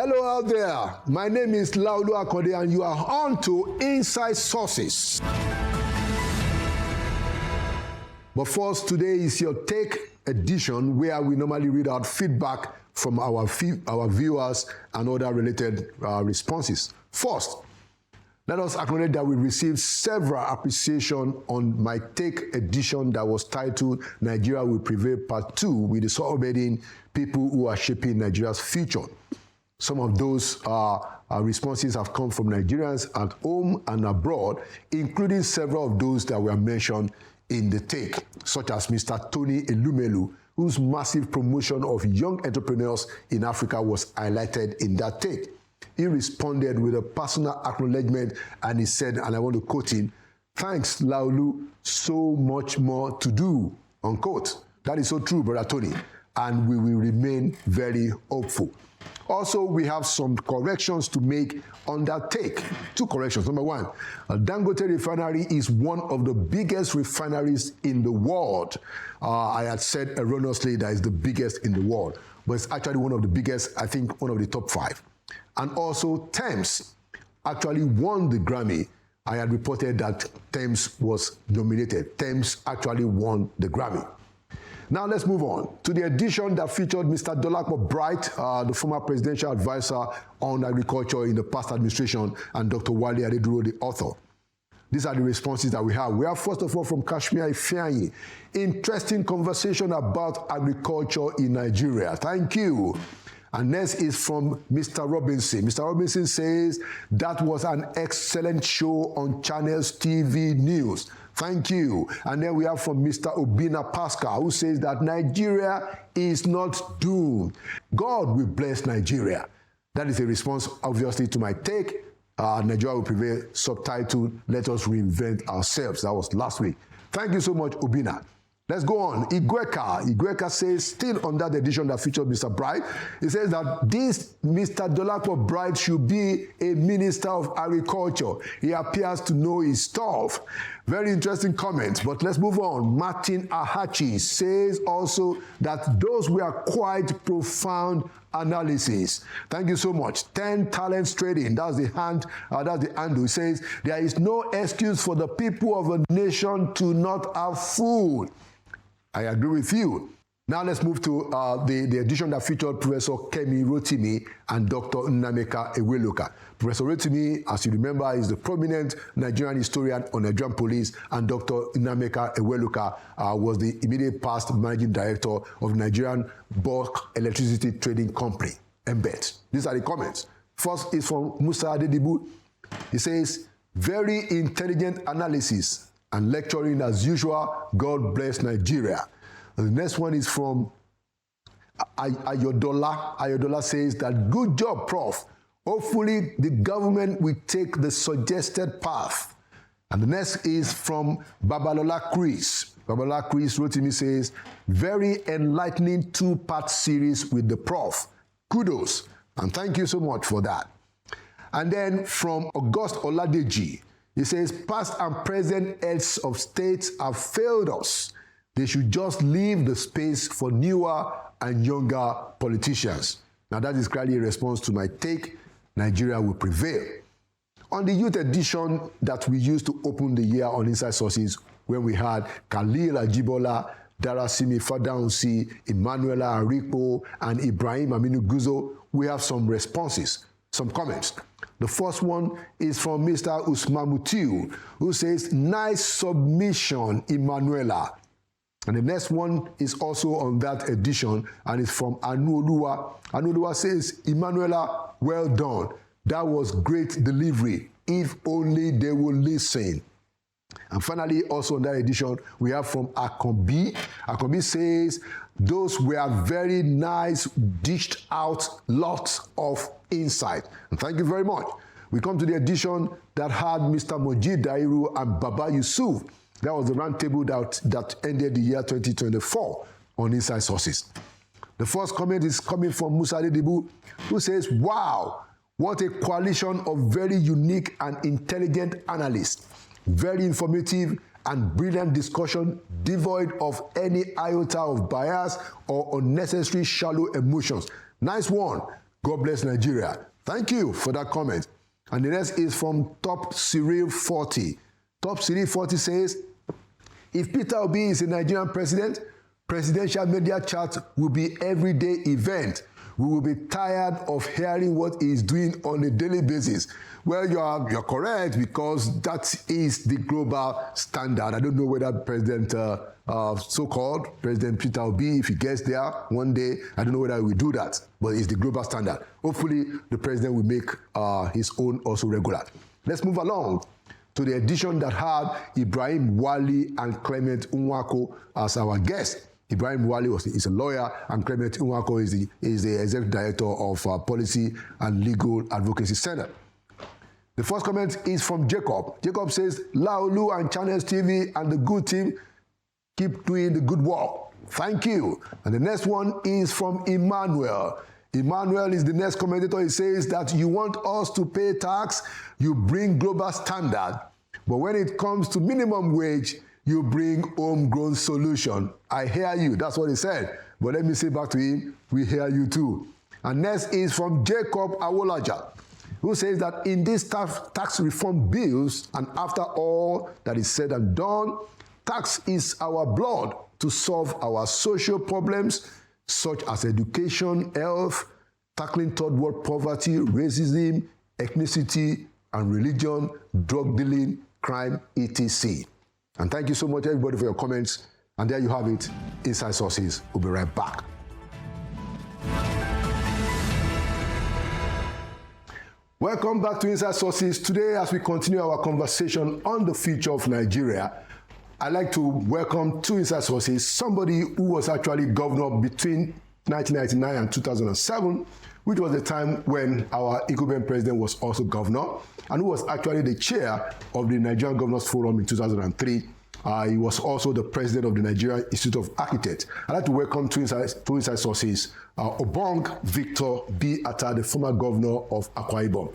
Hello out there. My name is Laulu Akode and you are on to Inside Sources. But first, today is your Take edition where we normally read out feedback from our viewers and other related responses. First, let us acknowledge that we received several appreciations on my Take edition that was titled Nigeria Will Prevail Part 2 with the subheading People Who Are Shaping Nigeria's Future. Some of those responses have come from Nigerians at home and abroad, including several of those that were mentioned in the Take, such as Mr. Tony Elumelu, whose massive promotion of young entrepreneurs in Africa was highlighted in that Take. He responded with a personal acknowledgement and he said, and I want to quote him, "Thanks, Laulu, so much more to do," unquote. That is so true, Brother Tony, and we will remain very hopeful. Also, we have some corrections to make on that Take. Two corrections. Number one, Dangote refinery is one of the biggest refineries in the world. I had said erroneously that it's the biggest in the world, but it's actually one of the biggest, I think one of the top 5. And also, Thames actually won the Grammy. I had reported that Thames was nominated. Thames actually won the Grammy. Now let's move on to the edition that featured Mr. Dolapo Bright, the former presidential advisor on agriculture in the past administration, and Dr. Wale Adeduro, the author. These are the responses that we have. We have, first of all, from Kashmir Ifeanyi, interesting conversation about agriculture in Nigeria. Thank you. And next is from Mr. Robinson. Mr. Robinson says, that was an excellent show on Channels TV News. Thank you. And then we have from Mr. Obina Pascal, who says that Nigeria is not doomed. God will bless Nigeria. That is a response, obviously, to my Take. Nigeria Will Prevail, subtitled, Let Us Reinvent Ourselves. That was last week. Thank you so much, Obina. Let's go on. Igweka says, still on that edition that featured Mr. Bright, he says that this Mr. Dolapo Bright should be a minister of agriculture. He appears to know his stuff. Very interesting comments, but let's move on. Martin Ahachi says also that those were quite profound analysis. Thank you so much. 10 Talents Trading, that's the handle. He says, there is no excuse for the people of a nation to not have food. I agree with you. Now let's move to the edition that featured Professor Kemi Rotimi and Dr. Nnameka Eweluka. Professor Rotimi, as you remember, is the prominent Nigerian historian on Nigerian police, and Dr. Nnameka Eweluka was the immediate past managing director of Nigerian Bulk Electricity Trading Company, MBET. These are the comments. First is from Musa Adedibu. He says, very intelligent analysis and lecturing as usual. God bless Nigeria. And the next one is from Ayodola. Ayodola says that good job, Prof. Hopefully the government will take the suggested path. And the next is from Babalola Chris. Babalola Chris wrote to me, says, very enlightening 2-part series with the Prof. Kudos. And thank you so much for that. And then from August Oladeji, he says, past and present heads of states have failed us. They should just leave the space for newer and younger politicians. Now that is clearly a response to my Take, Nigeria Will Prevail. On the youth edition that we used to open the year on Inside Sources, when we had Khalil Ajibola, Darasimi Fadaunsi, Emmanuela Arikpo, and Ibrahim Aminu Guzo, we have some responses, some comments. The first one is from Mr. Usman Mutiu, who says, nice submission, Emmanuela. And the next one is also on that edition, and it's from Anuoluwa. Anuoluwa says, Emmanuela, well done. That was great delivery. If only they will listen. And finally, also on that edition, we have from Akombi. Akombi says, those were very nice, dished out lots of insight. And thank you very much. We come to the edition that had Mr. Mojid Dairu and Baba Yusuf. That was the roundtable that ended the year 2024 on Inside Sources. The first comment is coming from Musa Adedibu, who says, wow, what a coalition of very unique and intelligent analysts. Very informative and brilliant discussion, devoid of any iota of bias or unnecessary shallow emotions. Nice one. God bless Nigeria. Thank you for that comment. And the next is from Top Cyril 40. Top Cyril 40 says, if Peter Obi is a Nigerian president, presidential media chat will be everyday event. We will be tired of hearing what he is doing on a daily basis. Well, you're correct, because that is the global standard. I don't know whether President, so-called President Peter Obi, if he gets there one day, I don't know whether he will do that, but it's the global standard. Hopefully, the president will make his own also regular. Let's move along to the edition that had Ibrahim Wali and Clement Nwako as our guests. Ibrahim Wali is a lawyer, and Clement Nwako is the executive director of Policy and Legal Advocacy Center. The first comment is from Jacob. Jacob says, Laolu and Channels TV and the good team keep doing the good work. Thank you. And the next one is from Emmanuel. Emmanuel is the next commentator. He says that you want us to pay tax, you bring global standard, but when it comes to minimum wage, you bring homegrown solution. I hear you. That's what he said. But let me say back to him, we hear you too. And next is from Jacob Awolaja, who says that in these tax reform bills, and after all that is said and done, tax is our blood to solve our social problems, such as education, health, tackling third world poverty, racism, ethnicity, and religion, drug dealing, crime, etc. And thank you so much, everybody, for your comments. And there you have it. Inside Sources. We'll be right back. Welcome back to Inside Sources. Today, as we continue our conversation on the future of Nigeria, I'd like to welcome to Inside Sources somebody who was actually governor between 1999 and 2007, which was the time when our incumbent president was also governor, and who was actually the chair of the Nigerian Governors Forum in 2003. He was also the president of the Nigerian Institute of Architects. I'd like to welcome to Inside Sources Obong Victor B. Attah, the former governor of Akwa Ibom.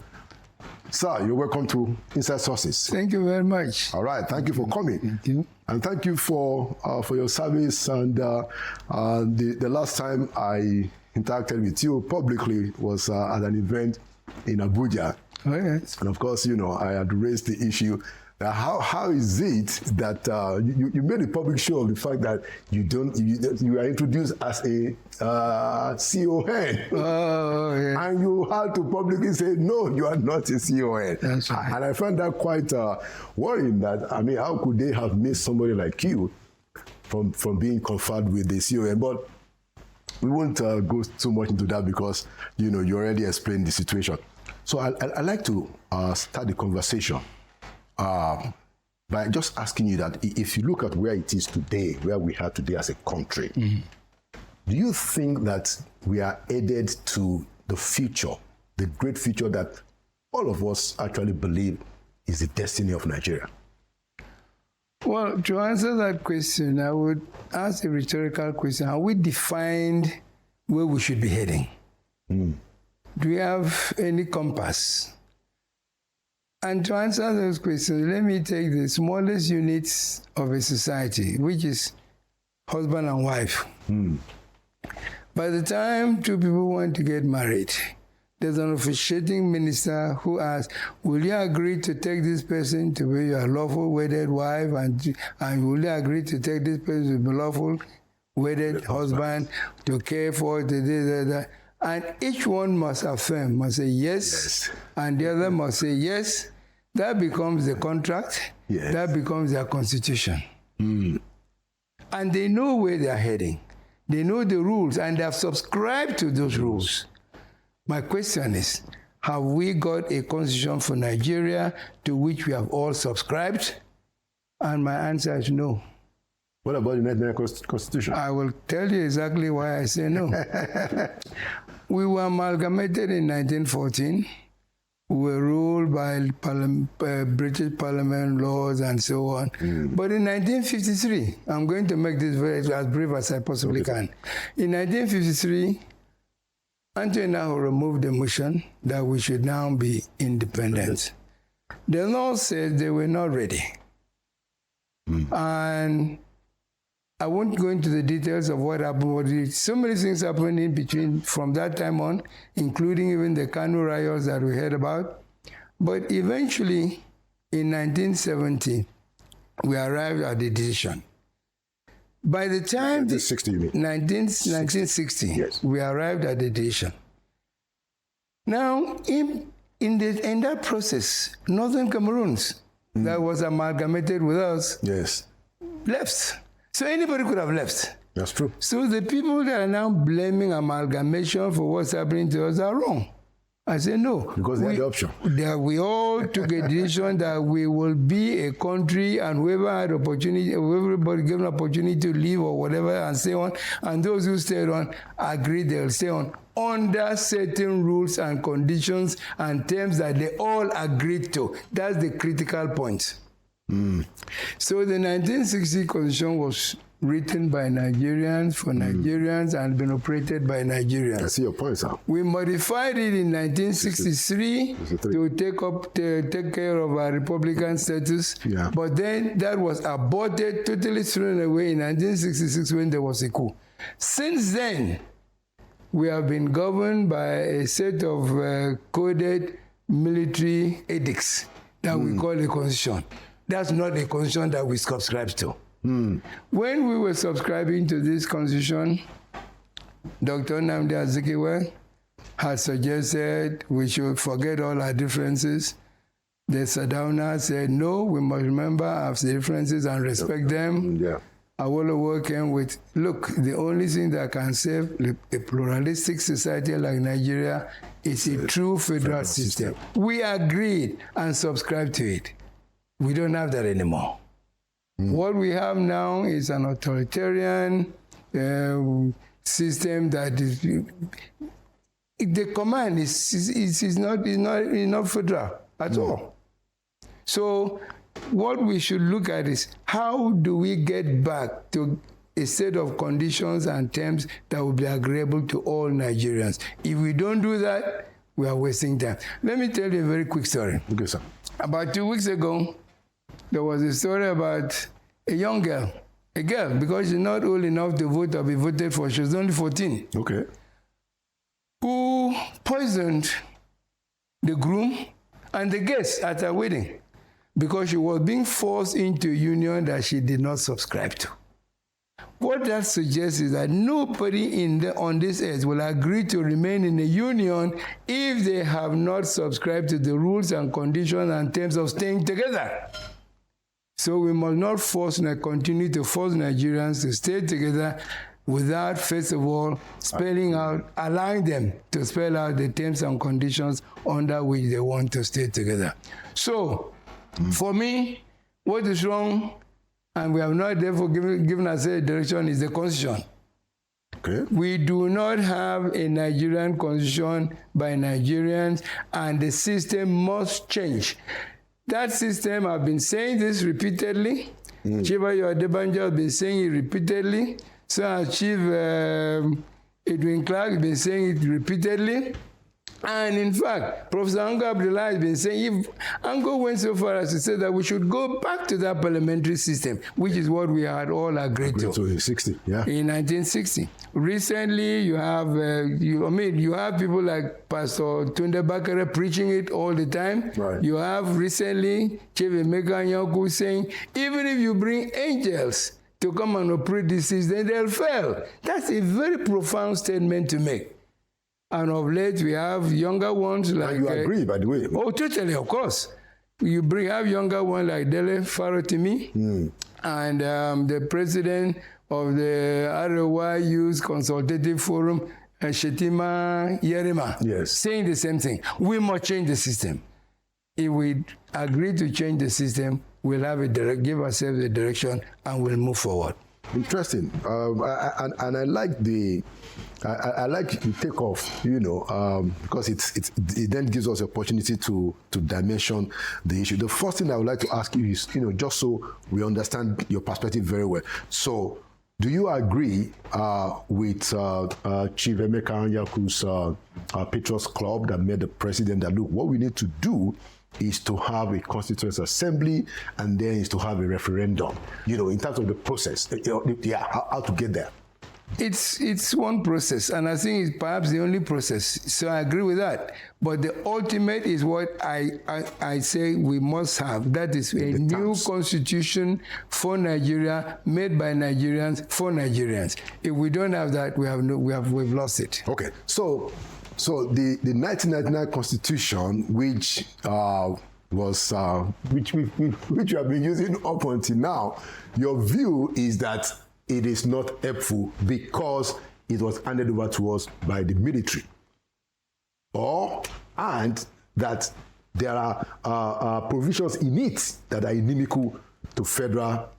Sir, you're welcome to Inside Sources. Thank you very much. All right, thank you for coming. Thank you. And thank you for your service. And the last time I interacted with you publicly was at an event in Abuja. Oh, yes. And of course, you know, I had raised the issue. How is it that you made a public show of the fact that you are introduced as a CON? Oh, yeah. And you had to publicly say, no, you are not a CON. That's right. And I found that quite worrying. That, I mean, how could they have made somebody like you from being conferred with the CON? But we won't go too much into that, because, you know, you already explained the situation. So I'd like to start the conversation by just asking you that if you look at where it is today, where we are today as a country, do you think that we are headed to the future, the great future that all of us actually believe is the destiny of Nigeria? Well, to answer that question, I would ask a rhetorical question. Have we defined where we should be heading? Do we have any compass? And to answer those questions, let me take the smallest units of a society, which is husband and wife. By the time two people want to get married, there's an officiating minister who asks, will you agree to take this person to be your lawful wedded wife, and will you agree to take this person to be lawful wedded husband to care for, and each one must affirm, must say yes, and the other must say yes. That becomes the contract. Yes. That becomes their constitution. And they know where they're heading. They know the rules, and they have subscribed to those rules. My question is, have we got a constitution for Nigeria to which we have all subscribed? And my answer is no. What about the Nigerian Constitution? I will tell you exactly why I say no. We were amalgamated in 1914. We were ruled by British Parliament laws and so on. But in 1953, I'm going to make this as brief as I possibly can. In 1953, Anthony Naho removed the motion that we should now be independent. The law said they were not ready. And I won't go into the details of what happened, but so many things happened in between from that time on, including even the Kanu riots that we heard about. But eventually, in 1970, we arrived at the decision. By the time 1960, you mean? 1960, yes. We arrived at the decision. Now, in that process, Northern Cameroons that was amalgamated with us Yes. left. So anybody could have left. That's true. So the people that are now blaming amalgamation for what's happening to us are wrong. I say no. Because they had the option. We all took a decision that we will be a country, and whoever had opportunity, everybody given opportunity to leave or whatever and stay on, and those who stayed on agreed they'll stay on under certain rules and conditions and terms that they all agreed to. That's the critical point. So the 1960 Constitution was written by Nigerians for Nigerians and been operated by Nigerians. I see your point, sir. We modified it in 1963 to take care of our Republican status. Yeah. But then that was aborted, totally thrown away in 1966 when there was a coup. Since then, we have been governed by a set of coded military edicts that we call a constitution. That's not a constitution that we subscribe to. When we were subscribing to this constitution, Dr. Nnamdi Azikiwe had suggested we should forget all our differences. The Sardauna said, no, we must remember our differences and respect them. Yeah. Awolowo came with, look, the only thing that can save a pluralistic society like Nigeria is a true federal system. We agreed and subscribed to it. We don't have that anymore. What we have now is an authoritarian system that is, the command is not federal at all. So what we should look at is how do we get back to a set of conditions and terms that will be agreeable to all Nigerians. If we don't do that, we are wasting time. Let me tell you a very quick story. Okay, sir. About 2 weeks ago, there was a story about a young girl, because she's not old enough to vote or be voted for, she was only 14, Okay. who poisoned the groom and the guests at her wedding because she was being forced into a union that she did not subscribe to. What that suggests is that nobody on this earth will agree to remain in a union if they have not subscribed to the rules and conditions and terms of staying together. So we must not continue to force Nigerians to stay together without, first of all, allowing them to spell out the terms and conditions under which they want to stay together. So, for me, what is wrong, and we have not therefore given us a direction, is the Constitution. Okay. We do not have a Nigerian Constitution by Nigerians, and the system must change. That system, I've been saying this repeatedly. Chief Adebanjo has been saying it repeatedly. So has Chief Edwin Clark has been saying it repeatedly. And in fact, Professor Ango Abdullah has been saying, if Ango went so far as to say that we should go back to that parliamentary system, which is what we had all agreed to. So in 60, yeah. In 1960. Recently, you have people like Pastor Tunde Bakare preaching it all the time. Right. You have recently Chief Emeka Anyaoku saying, even if you bring angels to come and operate this system, they'll fail. That's a very profound statement to make. And of late, we have younger ones like... And you agree, by the way. Oh, totally, of course. You have younger ones like Dele Farotimi and the president of the Arewa Youth Consultative Forum, Shetima Yerima, saying the same thing. We must change the system. If we agree to change the system, we'll have give ourselves a direction and we'll move forward. Interesting. And I like I like the takeoff, because it then gives us the opportunity to dimension the issue. The first thing I would like to ask you is, just so we understand your perspective very well. So, do you agree with Chief Emeka Anyaoku's Patriots Club that made the president that, look, what we need to do is to have a constituent assembly and then is to have a referendum, in terms of the process, how to get there. It's one process, and I think it's perhaps the only process. So I agree with that. But the ultimate is what I say we must have. That is a new constitution for Nigeria, made by Nigerians for Nigerians. If we don't have that, we've lost it. Okay. So the 1999 constitution, which which we have been using up until now, your view is that it is not helpful because it was handed over to us by the military, and that there are provisions in it that are inimical to federal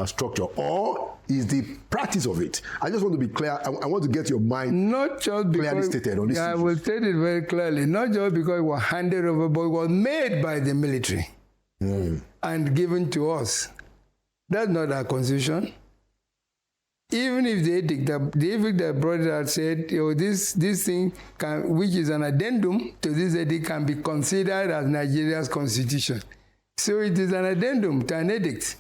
structure, or is the practice of it? I just want to be clear. I want to get your mind not just clearly stated on this. I will state it very clearly. Not just because it was handed over, but it was made by the military and given to us. That's not our constitution. Even if the edict that brought it out said, this thing, which is an addendum to this edict, can be considered as Nigeria's constitution. So it is an addendum to an edict.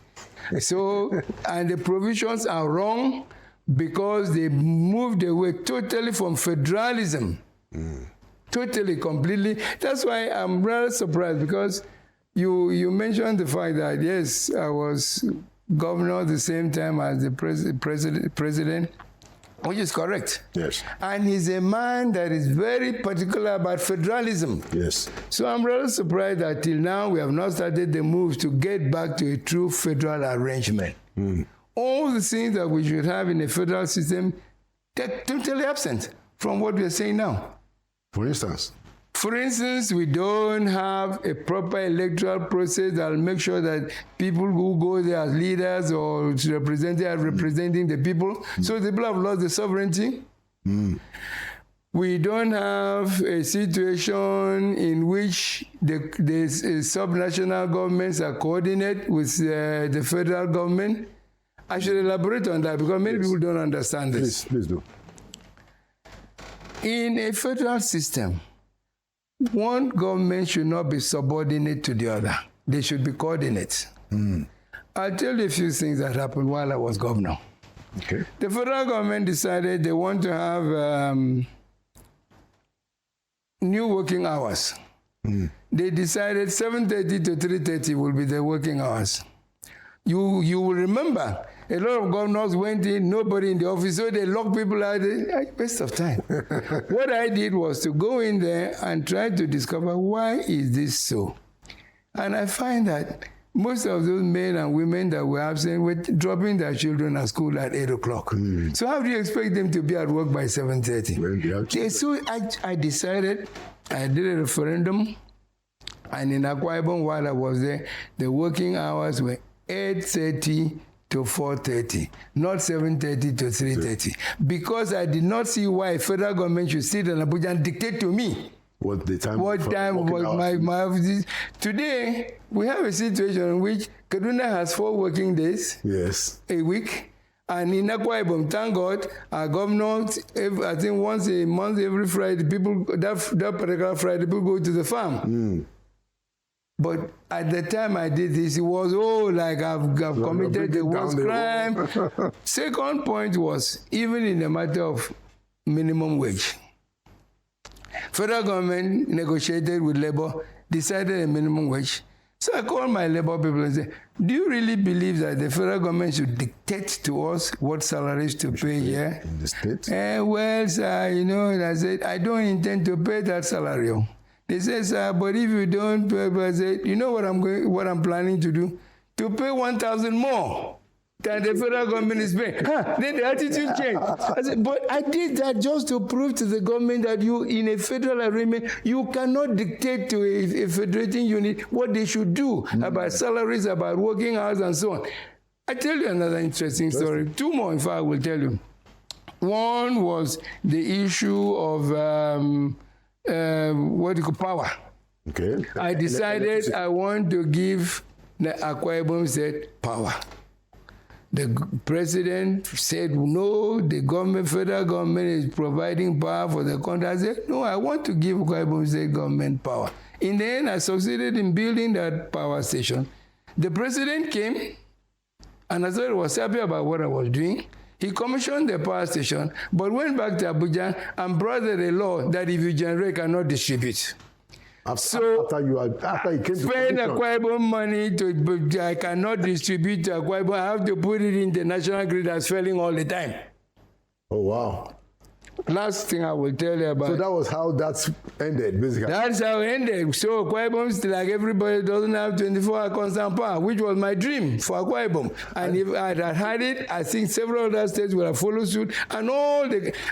So, and the provisions are wrong because they moved away totally from federalism. Totally, completely. That's why I'm rather surprised, because you mentioned the fact that, yes, I was governor at the same time as the president, which is correct. Yes. And he's a man that is very particular about federalism. Yes. So I'm rather surprised that till now we have not started the moves to get back to a true federal arrangement. All the things that we should have in a federal system, they're totally absent from what we're saying now. For instance? For instance, we don't have a proper electoral process that will make sure that people who go there as leaders or representing are representing the people. So the people have lost the sovereignty. We don't have a situation in which the subnational governments are coordinated with the federal government. I should elaborate on that because many people don't understand this. Please do. In a federal system, one government should not be subordinate to the other. They should be coordinates. I'll tell you a few things that happened while I was governor. Okay. The federal government decided they want to have new working hours. They decided 7:30 to 3:30 will be the working hours. You will remember a lot of governors went in, nobody in the office, so they locked people out. Waste of time. What I did was to go in there and try to discover why is this so. And I find that most of those men and women that were absent were dropping their children at school at 8 o'clock. So how do you expect them to be at work by 7:30? So I decided, I did a referendum, and in Akwa Ibom, while I was there, the working hours were 8:30 to 4:30, not 7:30 to 3:30. Because I did not see why federal government should sit in Abuja and dictate to me what time was my office. Today, we have a situation in which Kaduna has 4 working days a week. And in Akwa Ibom, thank God, our governor, I think once a month, every Friday, people, that particular Friday, people go to the farm. But at the time I did this, it was, like I've committed the worst crime. Second point was, even in the matter of minimum wage, federal government negotiated with labor, decided a minimum wage. So I called my labor people and said, do you really believe that the federal government should dictate to us what salaries to pay here? In the state? Well, sir, and I said, I don't intend to pay that salary. They said, sir, but if you don't pay, I said, you know what I'm planning to do? To pay 1,000 more than the federal government is paying. Then the attitude changed. I said, but I did that just to prove to the government that you, in a federal agreement, you cannot dictate to a federating unit what they should do about salaries, about working hours, and so on. I tell you another interesting story. 2 more, in fact, I will tell you. One was the issue of power. Okay. I decided I want to give the Akwa Ibom State power. The president said, no, the federal government is providing power for the country. I said, no, I want to give Akwa Ibom State government power. In the end, I succeeded in building that power station. The president came, and I thought he was happy about what I was doing. He commissioned the power station, but went back to Abuja and brought a law that if you generate, cannot distribute. After he came to spend Akwa Ibom money I cannot distribute to Akwa Ibom. I have to put it in the national grid that's failing all the time. Oh, wow. Last thing I will tell you about. So that was how that ended, basically. That's how it ended. So Akwa Ibom, like everybody, doesn't have 24-hour constant power, which was my dream for Akwa Ibom. And if I had had it, I think several other states would have followed suit. And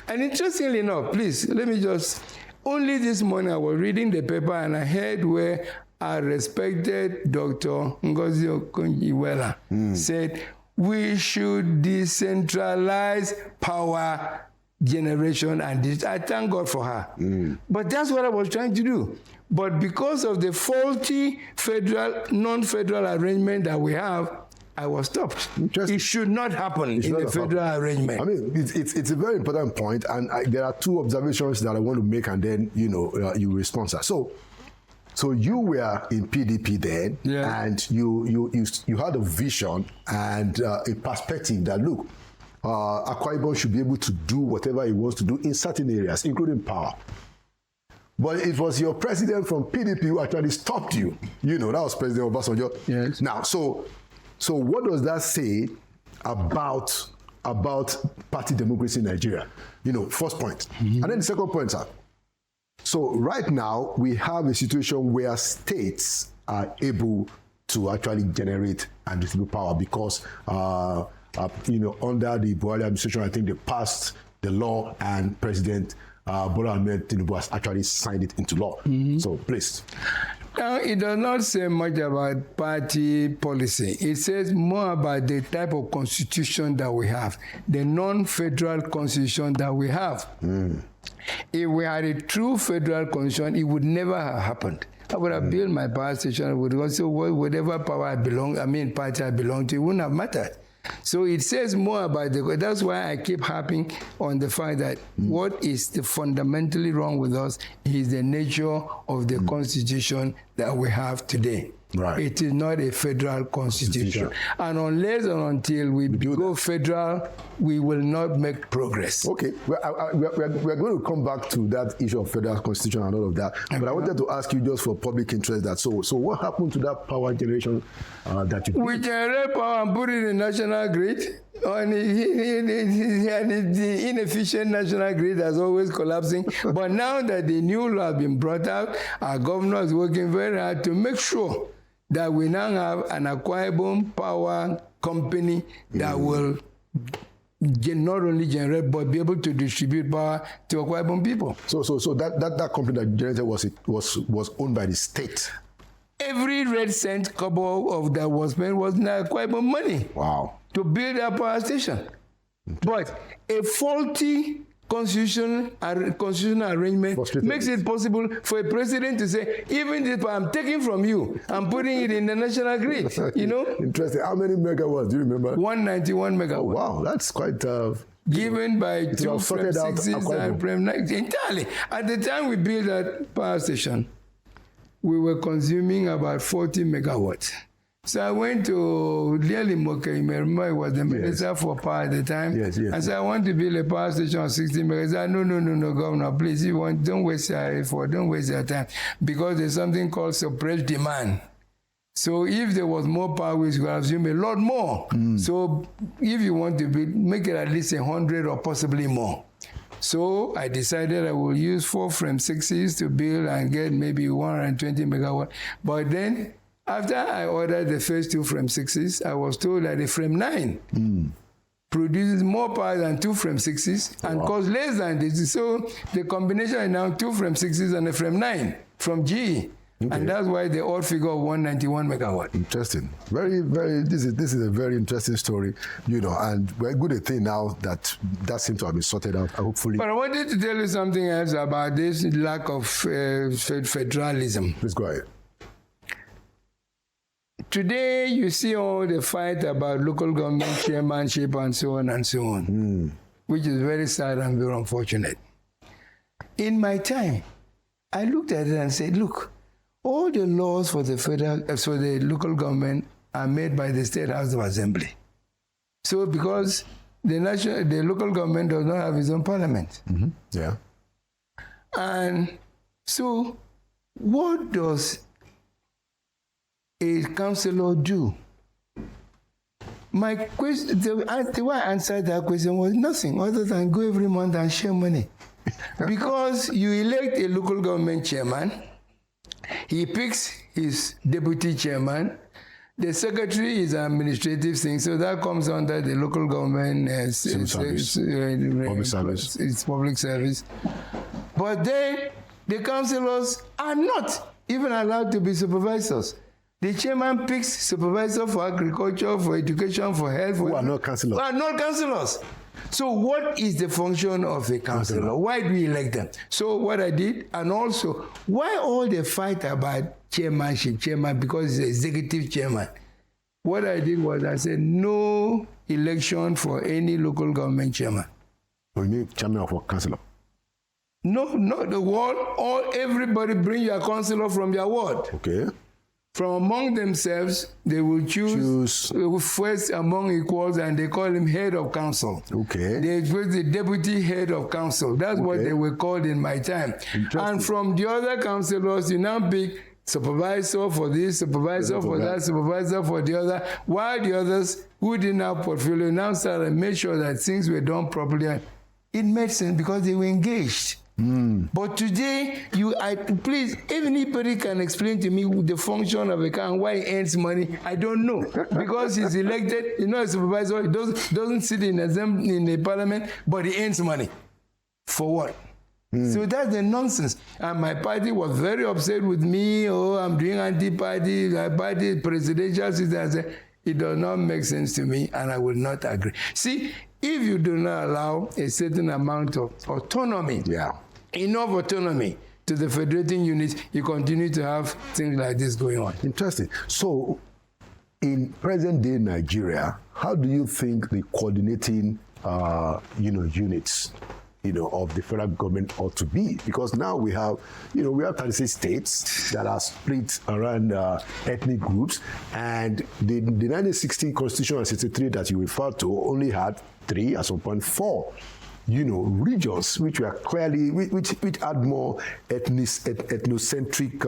interestingly enough, please, let me just... Only this morning I was reading the paper and I heard where our respected Dr. Ngozi Okonjo-Iweala said, we should decentralize power generation, and I thank God for her. But that's what I was trying to do. But because of the faulty non-federal arrangement that we have, I was stopped. It should not happen in the federal arrangement. I mean, it's a very important point, and there are two observations that I want to make, and then you respond. So you were in PDP then, and you had a vision and a perspective that look, Akwa Ibom should be able to do whatever he wants to do in certain areas, including power. But it was your president from PDP who actually stopped you. That was President Obasanjo. Yes. Now, so what does that say about party democracy in Nigeria? First point. And then the second point, sir. So right now, we have a situation where states are able to actually generate and distribute power because, under the Buhari administration, I think they passed the law and President Bola Ahmed Tinubu has actually signed it into law. So please. Now, it does not say much about party policy. It says more about the type of constitution that we have, the non-federal constitution that we have. If we had a true federal constitution, it would never have happened. I would have built my power station. I would also, whatever party I belong to, it wouldn't have mattered. So it says more about that's why I keep harping on the fact that what is fundamentally wrong with us is the nature of the constitution that we have today. Right. It is not a federal constitution. And unless and until we go federal, we will not make progress. Okay. We're going to come back to that issue of federal constitution and all of that. But I wanted to ask you just for public interest that, so what happened to that power generation that you did? We generate power and put it in the national grid. And the inefficient national grid is always collapsing. But now that the new law has been brought out, our governor is working very hard to make sure that we now have an Akwa Ibom power company that will not only generate but be able to distribute power to Akwa Ibom people. So that company that generated was owned by the state. Every red cent kobo of that was spent was Akwa Ibom money. Wow. To build a power station. But a faulty constitutional arrangement makes it possible for a president to say, even if I'm taking from you, I'm putting it in the national grid. Interesting. How many megawatts do you remember? 191 megawatts. Oh, wow, that's quite given by 2 from 6s and from 9. Entirely. At the time we built that power station, we were consuming about 40 megawatts. So I went to Liali Moke, remember he was the minister for power at the time. Yes. I said, I want to build a power station of 60 megawatts. He said, no, Governor, please, don't waste your effort, don't waste your time, because there's something called suppressed demand. So if there was more power, we could assume a lot more. So if you want to make it at least 100 or possibly more. So I decided I will use 4 frame 6s to build and get maybe 120 megawatts. But then, after I ordered the first 2 frame 6s, I was told that the frame 9 produces more power than 2 frame 6s and costs less than this. So the combination is now 2 frame 6s and a frame 9 from GE. Okay. And that's why the odd figure of 191 megawatt. Interesting. Very, very, this is a very interesting story, and we're good at thing now that seems to have been sorted out, hopefully. But I wanted to tell you something else about this lack of federalism. Please go ahead. Today, you see all the fight about local government chairmanship and so on, which is very sad and very unfortunate. In my time, I looked at it and said, look, all the laws for the for the local government are made by the State House of Assembly. So because the local government does not have its own parliament. Mm-hmm. Yeah. And so what does a councillor do? My question, the way I answered that question was nothing other than go every month and share money. Because you elect a local government chairman, he picks his deputy chairman, the secretary is an administrative thing, so that comes under the local government public service. It's public service. But then the councillors are not even allowed to be supervisors. The chairman picks supervisor for agriculture, for education, for health. Who are not councillors. Who are not councillors. So what is the function of a councillor? Why do we elect them? So what I did, and also, why all the fight about chairmanship, because it's executive chairman? What I did was I said, no election for any local government chairman. So you need chairman of a councillor? No, the ward, everybody bring your councillor from your ward. Okay. From among themselves, they will choose first among equals, and they call him head of council. Okay. They choose the deputy head of council. That's what they were called in my time. And from the other councillors, you now pick supervisor for this, supervisor for that, supervisor for the other, while the others who didn't have portfolio now started and made sure that things were done properly. It made sense because they were engaged. But today, please, if anybody can explain to me the function of a car and why he earns money, I don't know. Because he's elected, he's not a supervisor, he doesn't sit in the parliament, but he earns money. For what? So that's the nonsense. And my party was very upset with me. Oh, I'm doing anti-party, my party presidential system. I said, it does not make sense to me, and I will not agree. See, if you do not allow a certain amount of autonomy, enough autonomy to the federating units, you continue to have things like this going on. Interesting. So, in present-day Nigeria, how do you think the coordinating, units, of the federal government ought to be? Because now we have 36 states that are split around ethnic groups, and the 1916 Constitution and 63 that you referred to only had 3, at some point 4. Regions which were clearly, which had more ethnocentric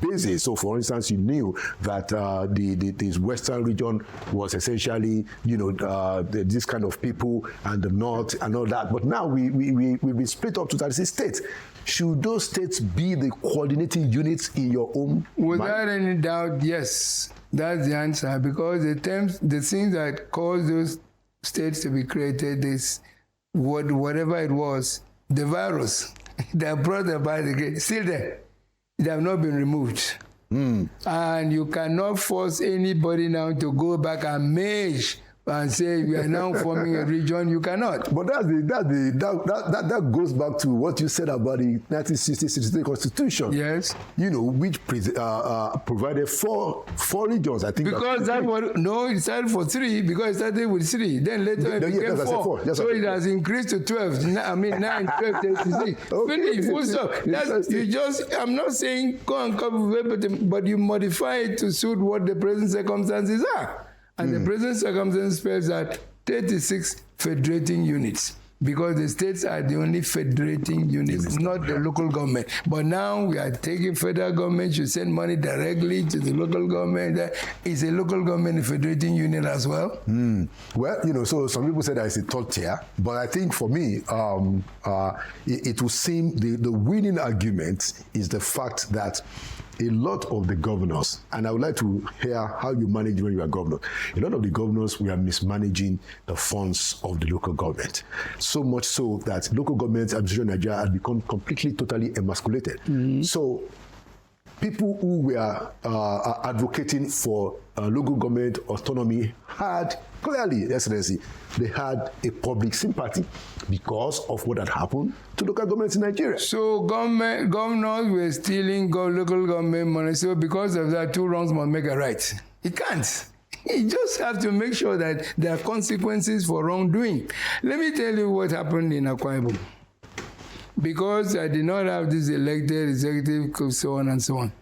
basis. So, for instance, you knew that this western region was essentially, this kind of people, and the north and all that. But now we've been split up to 36 states. Should those states be the coordinating units in your own Without mind? any doubt, yes. That's the answer. Because the things that caused those states to be created is whatever it was, the virus that brought about the great, still there. It have not been removed. And you cannot force anybody now to go back and merge and say we are now forming a region. You cannot. But that goes back to what you said about the 1963 Constitution. Yes. Which provided four regions. I think because it started for 3 because it started with 3. Then later it became 4. So it has increased to 12. 9, 12, 36. Finish. Full stop. I'm not saying go and come with everything, but you modify it to suit what the present circumstances are. And the present circumstance spells out 36 federating units, because the states are the only federating units, not the local government. But now we are taking federal government should send money directly to the local government. Is a local government a federating unit as well? Well, so some people say that it's a third tier, but I think for me, it will seem the winning argument is the fact that a lot of the governors, and I would like to hear how you manage when you are governor. A lot of the governors, we are mismanaging the funds of the local government. So much so that local government administration in Nigeria has become completely, totally emasculated. So people who were advocating for local government autonomy had clearly, Excellency, they had a public sympathy because of what had happened to local governments in Nigeria. So governors were stealing local government money. So because of that, 2 wrongs must make a right. It can't. You just have to make sure that there are consequences for wrongdoing. Let me tell you what happened in Akwa Ibom. Because I did not have this elected executive, so on and so on.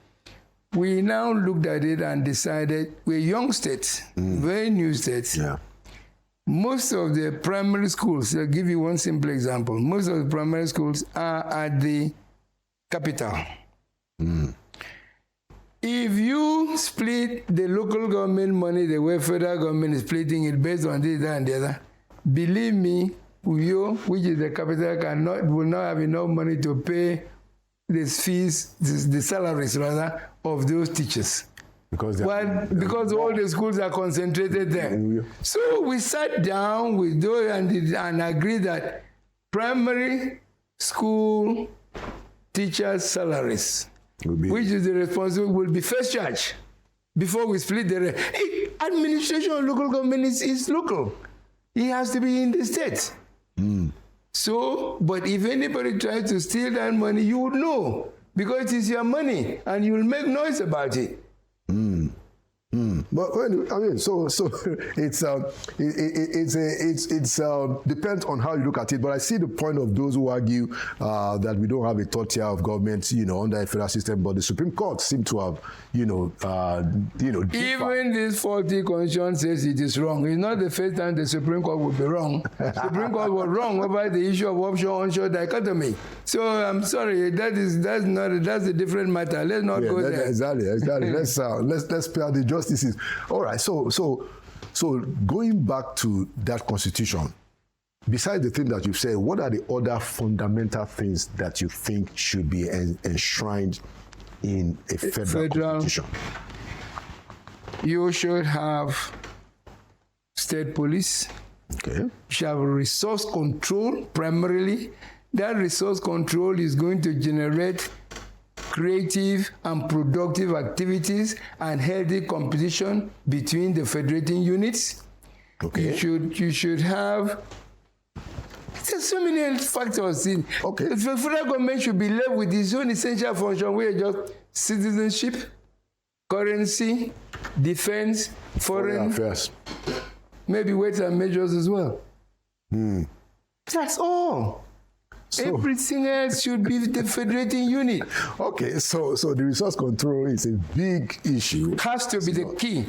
we now looked at it and decided we're a young state, very new state. Yeah. Most of the primary schools, I'll give you one simple example. Most of the primary schools are at the capital. If you split the local government money the way federal government is splitting it based on this, that, and the other, believe me, Uyo, which is the capital, will not have enough money to pay the fees, the salaries rather, of those teachers. Because all the schools are concentrated there. So we sat down with those and agreed that primary school teachers' salaries, which is the responsible, will be first charge before we split the rest. Administration of local government is local. It has to be in the state. So, but if anybody tries to steal that money, you would know, because it is your money and you will make noise about it. But I mean, so it's depends on how you look at it. But I see the point of those who argue that we don't have a third tier of government, under a federal system. But the Supreme Court seem to have, even this faulty constitution says it is wrong. It's not the first time the Supreme Court would be wrong. Supreme Court was wrong over the issue of offshore-onshore dichotomy. So I'm sorry, that's a different matter. Let's not go there. Exactly. Let's spare the justices. All right. So going back to that constitution, besides the thing that you've said, what are the other fundamental things that you think should be enshrined in a federal constitution? You should have state police. Okay. You should have resource control primarily. That resource control is going to generate creative and productive activities and healthy competition between the federating units. Okay. You should have. There's so many factors in. Okay. The federal government should be left with its own essential function, where just citizenship, currency, defense, foreign affairs, maybe weights and measures as well. That's all. So, everything else should be the federating unit. Okay, so the resource control is a big issue. It has to be the key.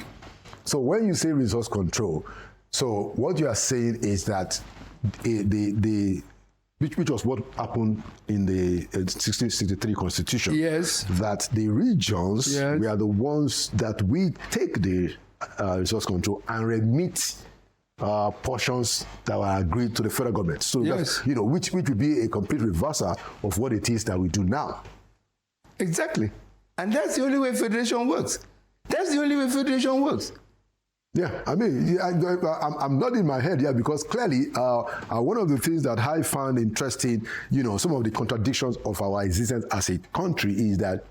So when you say resource control, so what you are saying is that which was what happened in the 1663 Constitution. Yes. That the regions were the ones that we take the resource control and remit portions that were agreed to the federal government. So that's, which would be a complete reversal of what it is that we do now. Exactly. And that's the only way federation works. Yeah, I mean, I'm nodding my head here because clearly one of the things that I found interesting, some of the contradictions of our existence as a country is that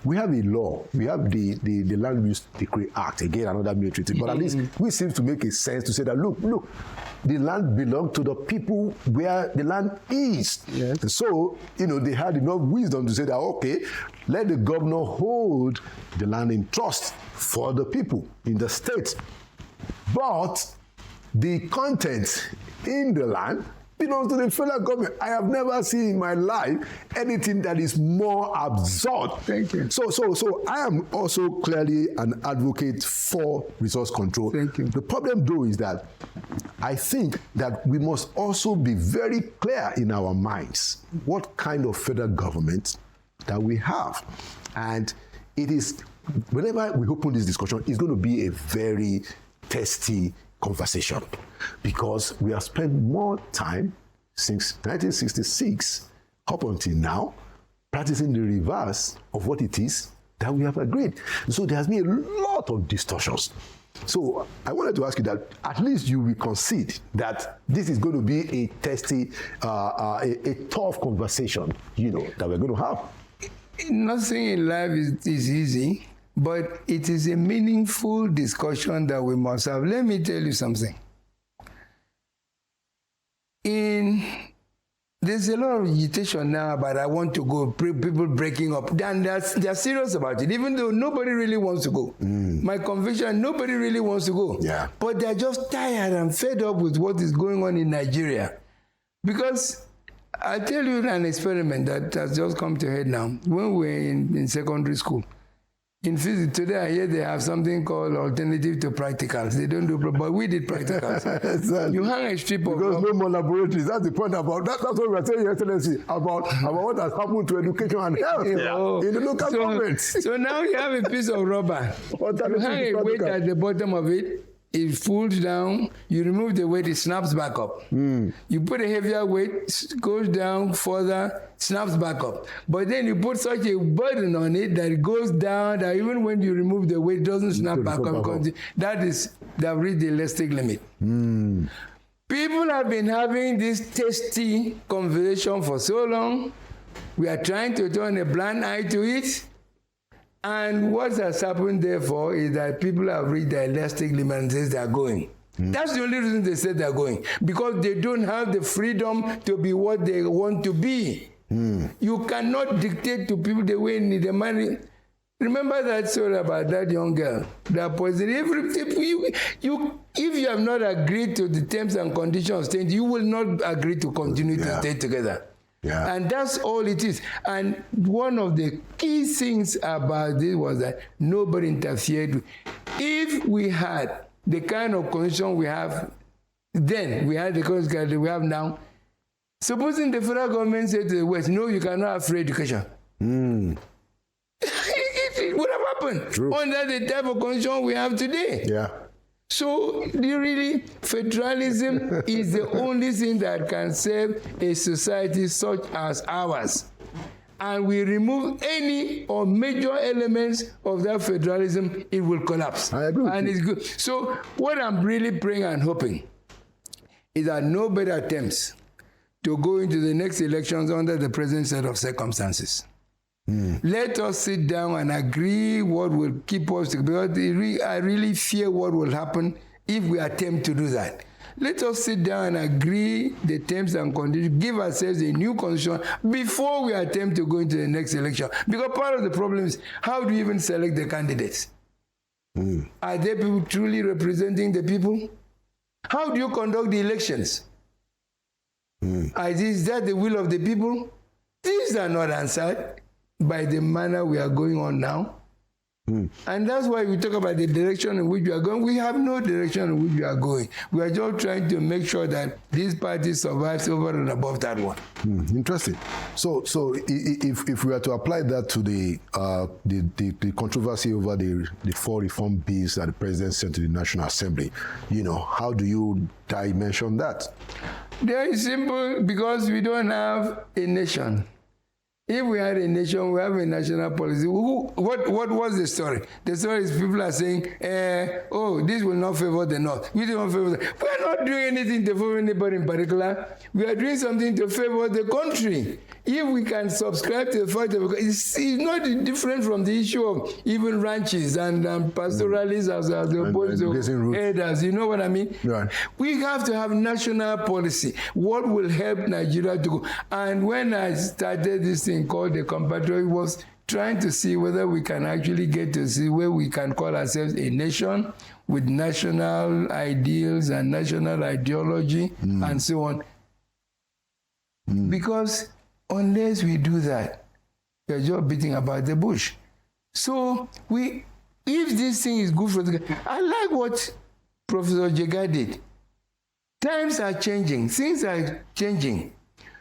we have a law. We have the Land Use Decree Act, again, another military thing. But at least we seem to make a sense to say that, look, the land belongs to the people where the land is. Yes. And so, they had enough wisdom to say that, okay, let the governor hold the land in trust for the people in the state. But the content in the land belongs to the federal government. I have never seen in my life anything that is more absurd. Thank you. So I am also clearly an advocate for resource control. Thank you. The problem, though, is that I think that we must also be very clear in our minds what kind of federal government that we have. And it is, whenever we open this discussion, it's going to be a very testy conversation, because we have spent more time since 1966 up until now practicing the reverse of what it is that we have agreed. So there has been a lot of distortions. So I wanted to ask you that at least you will concede that this is going to be a testy, a tough conversation, that we're going to have. Nothing in life is easy. But it is a meaningful discussion that we must have. Let me tell you something. There's a lot of agitation now about I want to go, people breaking up. And they're serious about it, even though nobody really wants to go. My conviction, nobody really wants to go. Yeah. But they're just tired and fed up with what is going on in Nigeria. Because I'll tell you an experiment that has just come to head now. When we were in secondary school, In physics, today I hear they have something called alternative to practicals. They don't do, but we did practicals. Exactly. You hang a strip of because no more laboratories. That's the point about that. That's what we are saying, Your Excellency, about what has happened to education and health in the local government. So now you have a piece of rubber. You hang a weight at the bottom of it. It falls down, you remove the weight, it snaps back up. You put a heavier weight, goes down further, snaps back up. But then you put such a burden on it that it goes down, that even when you remove the weight, it doesn't snap back up. That reached the elastic limit. People have been having this tasty conversation for so long. We are trying to turn a blind eye to it. And what has happened, therefore, is that people have reached the elastic limit and says they are going. That's the only reason they said they are going, because they don't have the freedom to be what they want to be. You cannot dictate to people the way they need the money. Remember that story about that young girl, that poison. If you have not agreed to the terms and conditions of staying, you will not agree to continue to stay together. Yeah. And that's all it is. And one of the key things about this was that nobody interfered. If we had the kind of constitution we have then, we had the constitution that we have now, supposing the federal government said to the West, no, you cannot have free education. It would have happened. True. Under the type of constitution we have today. Yeah. So really, federalism is the only thing that can save a society such as ours. And we remove any or major elements of that federalism, it will collapse. I agree with and you. it's good. So what I'm really praying and hoping is that nobody attempts to go into the next elections under the present set of circumstances. Let us sit down and agree what will keep us together, because I really fear what will happen if we attempt to do that. Let us sit down and agree the terms and conditions, give ourselves a new constitution before we attempt to go into the next election. Because part of the problem is, how do you even select the candidates? Are they people truly representing the people? How do you conduct the elections? Is that the will of the people? These are not answered by the manner we are going on now. And that's why we talk about the direction in which we are going. We have no direction in which we are going. We are just trying to make sure that this party survives over and above that one. Interesting. So if we are to apply that to the controversy over the 4 reform bills that the president sent to the National Assembly, how do you dimension that? Very simple, because we don't have a nation. If we had a nation, we have a national policy. What was the story? The story is people are saying, this will not favor the North. We don't favor the... We are not doing anything to favor anybody in particular. We are doing something to favor the country. If we can subscribe to the fact that it's not different from the issue of even ranches and pastoralists as opposed to herders. You know what I mean? Right. We have to have national policy. What will help Nigeria to go? And when I started this thing called the compatriot, was trying to see whether we can actually get to see where we can call ourselves a nation with national ideals and national ideology and so on. Because unless we do that, we're just beating about the bush. So if this thing is good for the... I like what Professor Jega did. Times are changing. Things are changing.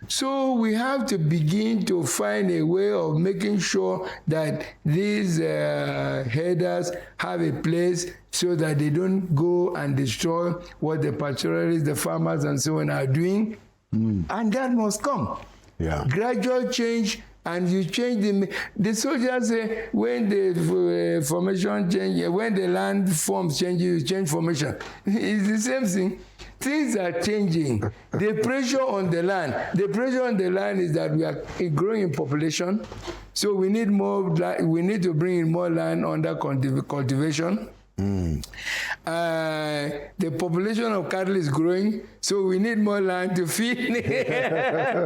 So we have to begin to find a way of making sure that these herders have a place so that they don't go and destroy what the pastoralists, the farmers and so on are doing. And that must come. Yeah. Gradual change, and you change the soldiers say when the formation change, when the land forms change, you change formation. It's the same thing. Things are changing. The pressure on the land is that we are growing in population, so we need more. We need to bring in more land under cultivation. The population of cattle is growing, so we need more land to feed.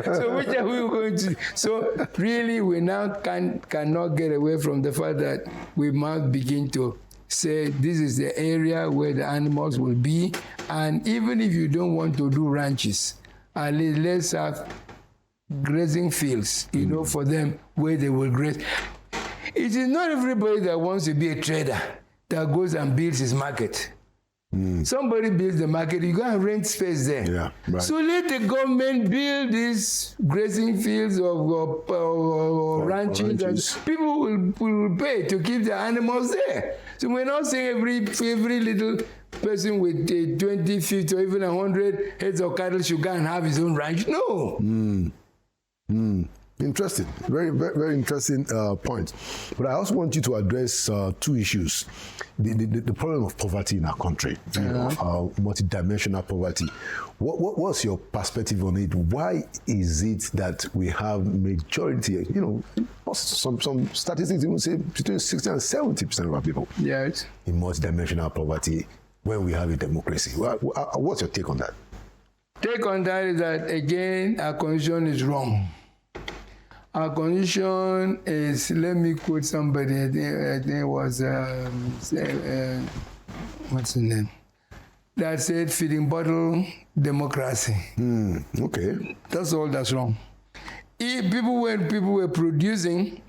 So which are we going to? So really, we now cannot get away from the fact that we must begin to say this is the area where the animals will be, and even if you don't want to do ranches, at least let's have grazing fields, for them where they will graze. It is not everybody that wants to be a trader that goes and builds his market. Somebody builds the market, you go and rent space there. Yeah, right. So let the government build these grazing fields or ranches, and people will pay to keep the animals there. So we're not saying every little person with 20, 50, or even 100 heads of cattle should go and have his own ranch. No. Interesting. Very, very, very interesting point. But I also want you to address two issues. The problem of poverty in our country, multidimensional poverty. What's your perspective on it? Why is it that we have majority, some statistics even say between 60 and 70% of our people Yes. in multidimensional poverty when we have a democracy? What's your take on that? Take on that is that, again, our constitution is wrong. Our constitution is, let me quote somebody, I think it was, what's the name? That said, feeding bottle democracy. Okay. That's all that's wrong. When people were producing,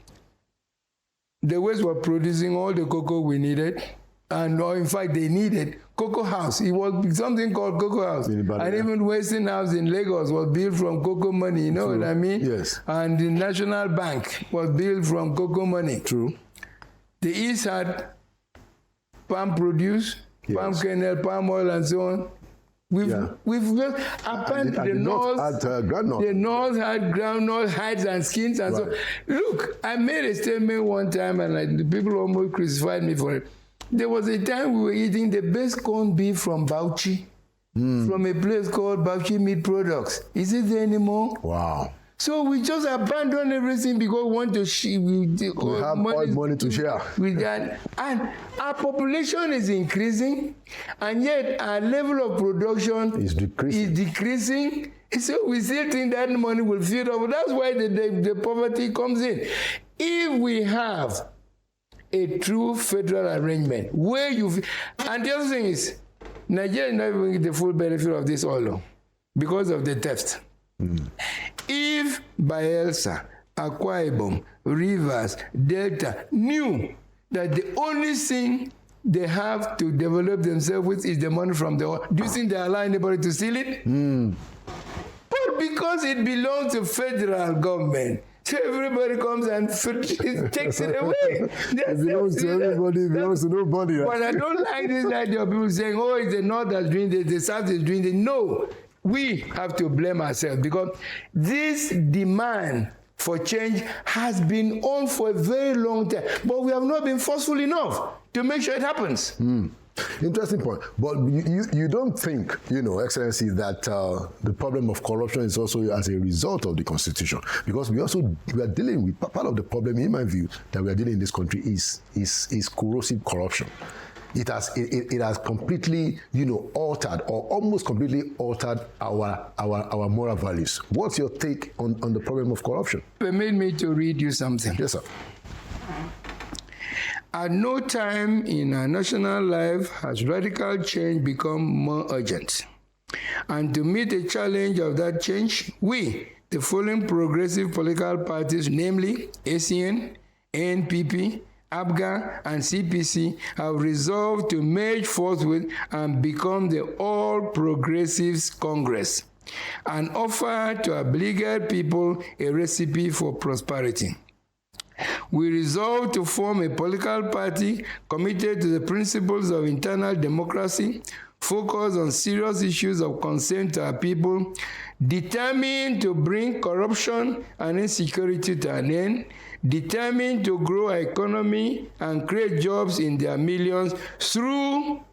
the West were producing all the cocoa we needed, and in fact, they needed cocoa house. It was something called cocoa house. And even Western House in Lagos was built from cocoa money, you know what I mean? Yes. And the National Bank was built from cocoa money. True. The East had palm produce, palm kernel, palm oil, and so on. We've apparently the North had groundnut hides and skins and so on. Look, I made a statement one time, and the people almost crucified me for it. There was a time we were eating the best corned beef from Bauchi, from a place called Bauchi Meat Products. Is it there anymore? Wow. So we just abandon everything because we want to we have money to share. With that. And our population is increasing, and yet our level of production is decreasing. So we still think that money will feed up. That's why the poverty comes in. If we have a true federal arrangement where and the other thing is, Nigeria is not even getting the full benefit of this oil because of the theft. If Bayelsa, Akwa Ibom, Rivers, Delta knew that the only thing they have to develop themselves with is the money from the oil, do you think they allow anybody to steal it? But because it belongs to federal government, so everybody comes and takes it away. It belongs to everybody, it belongs to nobody. But I don't like this idea of people saying, oh, it's the North that's doing this, the South is doing this. No, we have to blame ourselves because this demand for change has been on for a very long time, but we have not been forceful enough to make sure it happens. Interesting point. But you don't think, Excellency, that the problem of corruption is also as a result of the Constitution? Because we are dealing with, part of the problem, in my view, that we are dealing in this country is corrosive corruption. It has completely, altered or almost completely altered our moral values. What's your take on the problem of corruption? Permit me to read you something. Yes, sir. At no time in our national life has radical change become more urgent. And to meet the challenge of that change, we, the following progressive political parties, namely ACN, ANPP, ABGA, and CPC, have resolved to merge forthwith and become the All Progressives Congress, and offer to obligate people a recipe for prosperity. We resolve to form a political party committed to the principles of internal democracy, focused on serious issues of concern to our people, determined to bring corruption and insecurity to an end, determined to grow our economy and create jobs in their millions through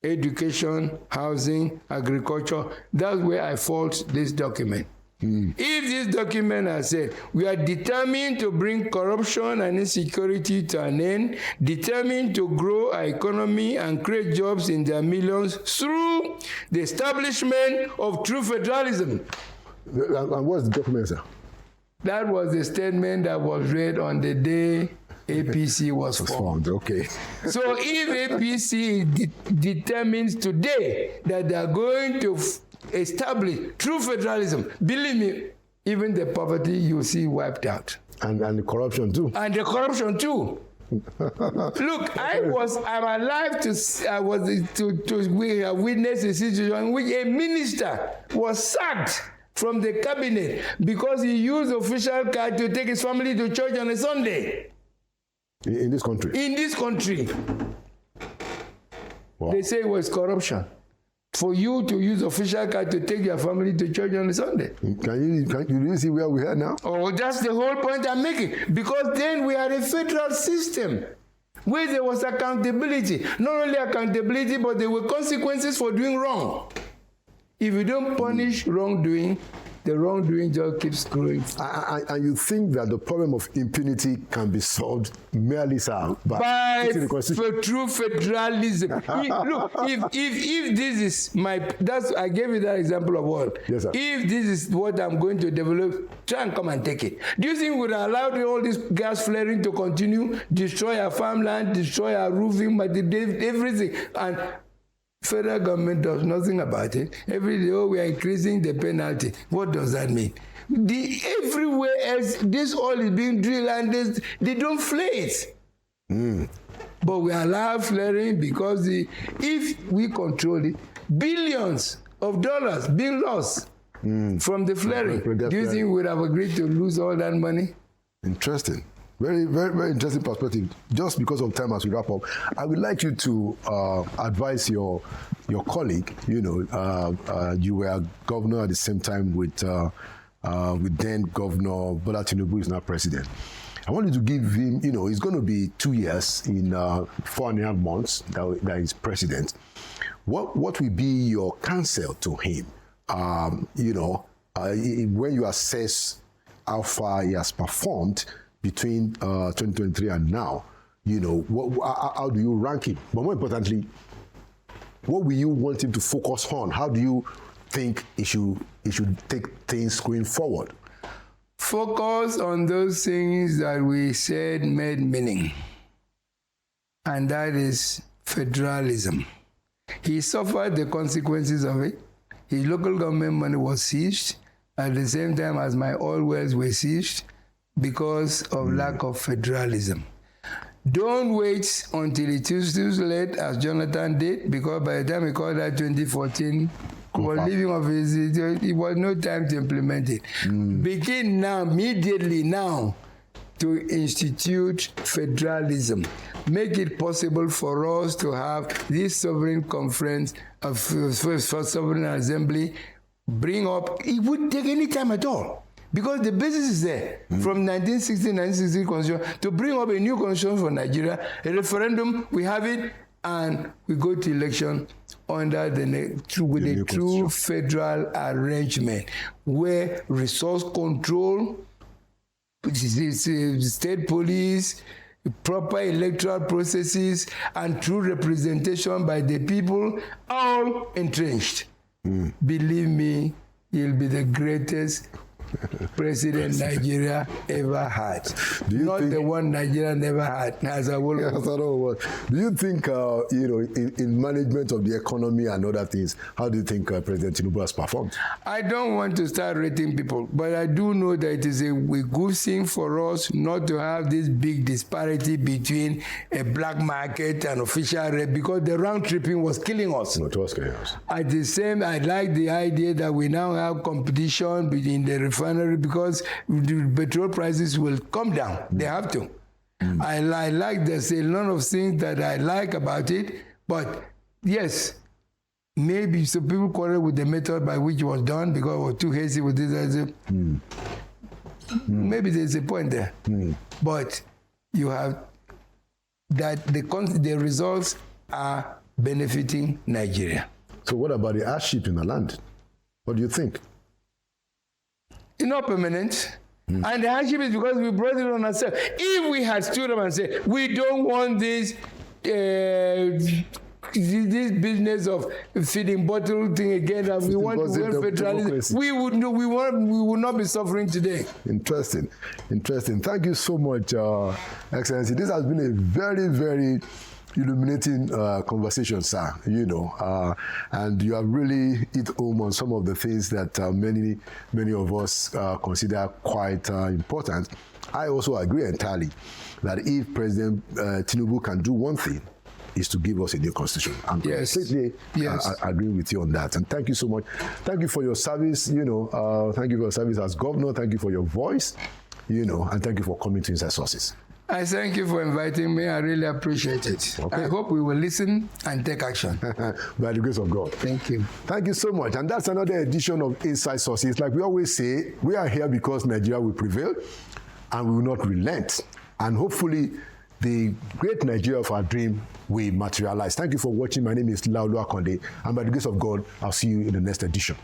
education, housing, agriculture. That's where I fault this document. If this document has said, we are determined to bring corruption and insecurity to an end, determined to grow our economy and create jobs in their millions through the establishment of true federalism. And what's the document, sir? That was the statement that was read on the day APC was formed. Okay. So if APC determines today that they are going to establish true federalism, believe me, even the poverty you see wiped out. And the corruption too. And the corruption too. Look, I'm alive to witness a situation in which a minister was sacked from the cabinet because he used official car to take his family to church on a Sunday. In this country? In this country. Wow. They say it was corruption. For you to use official car to take your family to church on a Sunday. Can you really see where we are now? Oh, that's the whole point I'm making. Because then we are a federal system where there was accountability. Not only accountability, but there were consequences for doing wrong. If you don't punish wrongdoing, the wrongdoing just keeps growing. And you think that the problem of impunity can be solved merely, sir, by true federalism. Look, if this is I gave you that example of what? Yes, sir. If this is what I'm going to develop, try and come and take it. Do you think we would allow all this gas flaring to continue, destroy our farmland, destroy our roofing, everything, and federal government does nothing about it? Every day, we are increasing the penalty. What does that mean? Everywhere else, this oil is being drilled and they don't flare it. But we allow flaring because if we control it, billions of dollars being lost from the flaring. Do you think we would have agreed to lose all that money? Interesting. Very, very, very interesting perspective. Just because of time as we wrap up, I would like you to advise your colleague. You know, you were governor at the same time with then Governor Bola Tinubu, who is now president. I wanted to give him, you know, it's going to be 2 years in 4.5 months that he's president. What will be your counsel to him? You know, when you assess how far he has performed between 2023 and now, you know, how do you rank him? But more importantly, what will you want him to focus on? How do you think he should take things going forward? Focus on those things that we said made meaning, and that is federalism. He suffered the consequences of it. His local government money was seized at the same time as my oil wells were seized because of lack of federalism. Don't wait until it's too late, as Jonathan did, because by the time he called that 2014, he was leaving office, it was no time to implement it. Begin now, immediately now, to institute federalism. Make it possible for us to have this sovereign conference of sovereign assembly bring up. It wouldn't take any time at all, because the basis is there. From 1960 constitution to bring up a new constitution for Nigeria, a referendum, we have it, and we go to election under with a true federal arrangement where resource control, state police, proper electoral processes, and true representation by the people, all entrenched. Believe me, he'll be the greatest president Nigeria ever had. Not the one Nigeria never had. Do you think, you know, in management of the economy and other things, how do you think President Tinubu has performed? I don't want to start rating people, but I do know that it is a good thing for us not to have this big disparity between a black market and official rate, because the round tripping was killing us. No, it was killing us. At the same, I like the idea that we now have competition between the refinery, because the petrol prices will come down. They have to. I like there's a lot of things that I like about it, but yes, maybe some people quarrel with the method by which it was done because it was too hasty with this. Maybe there's a point there. But you have that the results are benefiting Nigeria. So what about the hardship in the land? What do you think? It's not permanent. And the hardship is because we brought it on ourselves. If we had stood up and said, we don't want this business of feeding bottle thing again, and we want federalism, we would not be suffering today. Interesting. Thank you so much, Excellency. This has been a very, very illuminating conversation, sir, you know, and you have really hit home on some of the things that many of us consider quite important. I also agree entirely that if President Tinubu can do one thing, is to give us a new constitution. I'm completely agreeing with you on that. And thank you so much. Thank you for your service, thank you for your service as governor. Thank you for your voice, and thank you for coming to Inside Sources. I thank you for inviting me. I really appreciate it. Okay. I hope we will listen and take action. By the grace of God. Thank you. Thank you so much. And that's another edition of Inside Sources. Like we always say, we are here because Nigeria will prevail and we will not relent. And hopefully, the great Nigeria of our dream will materialize. Thank you for watching. My name is Laolu Akonde, and by the grace of God, I'll see you in the next edition.